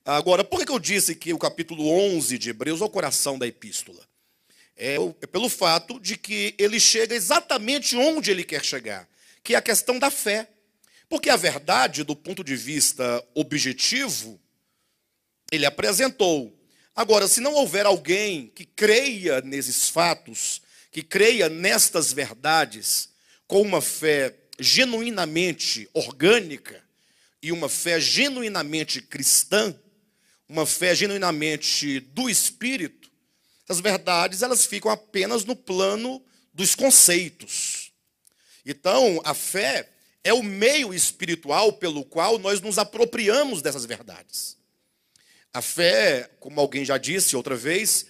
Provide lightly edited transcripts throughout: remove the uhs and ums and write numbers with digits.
Agora, por que eu disse que o capítulo 11 de Hebreus é o coração da epístola? É pelo fato de que ele chega exatamente onde ele quer chegar, que é a questão da fé. Porque a verdade, do ponto de vista objetivo, ele apresentou. Agora, se não houver alguém que creia nesses fatos, que creia nestas verdades, com uma fé genuinamente orgânica e uma fé genuinamente cristã, uma fé genuinamente do Espírito, as verdades elas ficam apenas no plano dos conceitos. Então, a fé é o meio espiritual pelo qual nós nos apropriamos dessas verdades. A fé, como alguém já disse outra vez,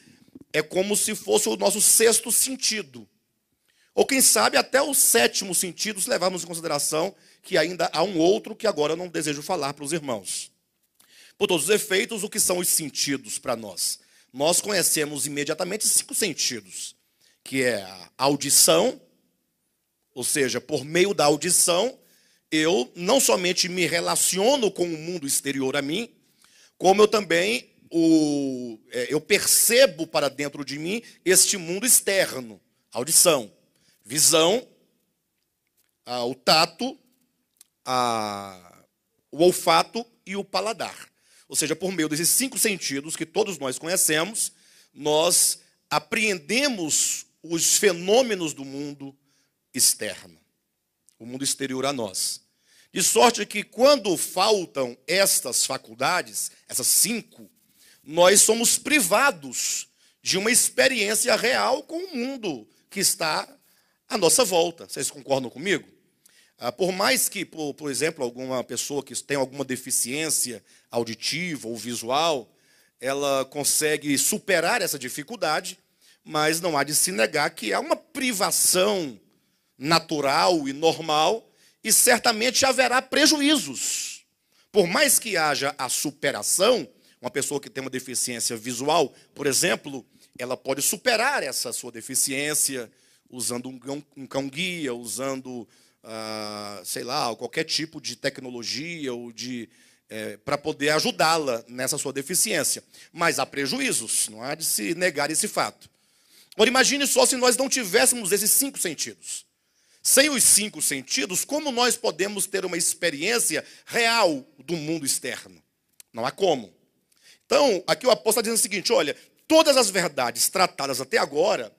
é como se fosse o nosso sexto sentido. Ou quem sabe até o sétimo sentido, se levarmos em consideração que ainda há um outro que agora eu não desejo falar para os irmãos. Por todos os efeitos, o que são os sentidos para nós? Nós conhecemos imediatamente 5 sentidos, que é a audição, ou seja, por meio da audição, eu não somente me relaciono com o mundo exterior a mim, como eu também eu percebo para dentro de mim este mundo externo, audição, visão, o tato, o olfato e o paladar. Ou seja, por meio desses 5 sentidos que todos nós conhecemos, nós apreendemos os fenômenos do mundo externo, o mundo exterior a nós. De sorte que quando faltam estas faculdades, essas 5, nós somos privados de uma experiência real com o mundo que está à nossa volta. Vocês concordam comigo? Por mais que, por exemplo, alguma pessoa que tem alguma deficiência auditiva ou visual, ela consegue superar essa dificuldade, mas não há de se negar que há uma privação natural e normal, e certamente haverá prejuízos. Por mais que haja a superação, uma pessoa que tem uma deficiência visual, por exemplo, ela pode superar essa sua deficiência usando um cão-guia, usando sei lá, qualquer tipo de tecnologia ou para poder ajudá-la nessa sua deficiência. Mas há prejuízos, não há de se negar esse fato. Agora imagine só se nós não tivéssemos esses 5 sentidos. Sem os 5 sentidos, como nós podemos ter uma experiência real do mundo externo? Não há como. Então, aqui o apóstolo está dizendo o seguinte, olha, todas as verdades tratadas até agora,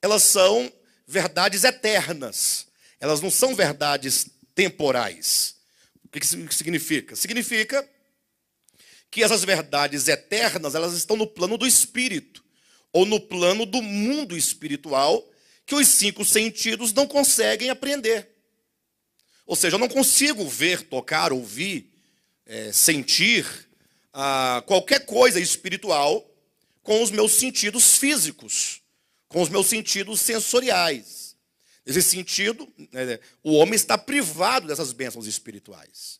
elas são verdades eternas. Elas não são verdades temporais. O que isso significa? Significa que essas verdades eternas, elas estão no plano do espírito, ou no plano do mundo espiritual, que os 5 sentidos não conseguem apreender. Ou seja, eu não consigo ver, tocar, ouvir, sentir qualquer coisa espiritual com os meus sentidos físicos, com os meus sentidos sensoriais. Nesse sentido, o homem está privado dessas bênçãos espirituais.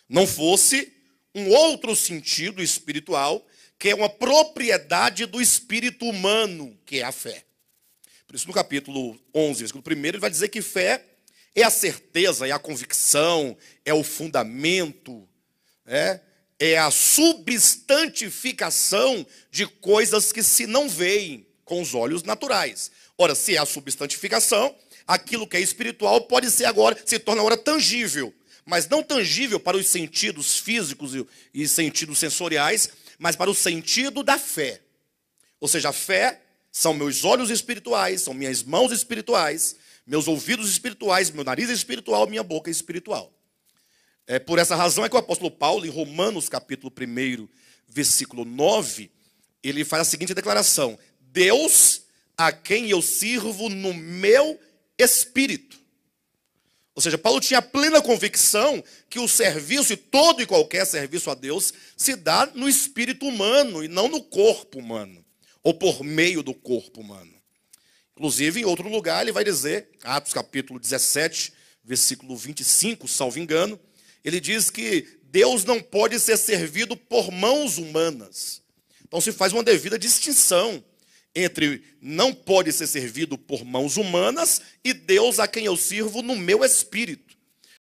Não fosse um outro sentido espiritual, que é uma propriedade do espírito humano, que é a fé. Por isso, no capítulo 11, versículo 1, ele vai dizer que fé é a certeza, é a convicção, é o fundamento, é a substantificação de coisas que se não veem com os olhos naturais. Ora, se é a substantificação, aquilo que é espiritual pode ser agora, se torna agora tangível, mas não tangível para os sentidos físicos e sentidos sensoriais, mas para o sentido da fé. Ou seja, a fé são meus olhos espirituais, são minhas mãos espirituais, meus ouvidos espirituais, meu nariz espiritual, minha boca espiritual. Por essa razão é que o apóstolo Paulo, em Romanos capítulo 1, versículo 9, ele faz a seguinte declaração: Deus a quem eu sirvo no meu espírito. Ou seja, Paulo tinha plena convicção que o serviço, e todo e qualquer serviço a Deus, se dá no espírito humano e não no corpo humano, ou por meio do corpo humano. Inclusive, em outro lugar, ele vai dizer, Atos capítulo 17, versículo 25, salvo engano, ele diz que Deus não pode ser servido por mãos humanas. Então se faz uma devida distinção entre não pode ser servido por mãos humanas e Deus a quem eu sirvo no meu espírito.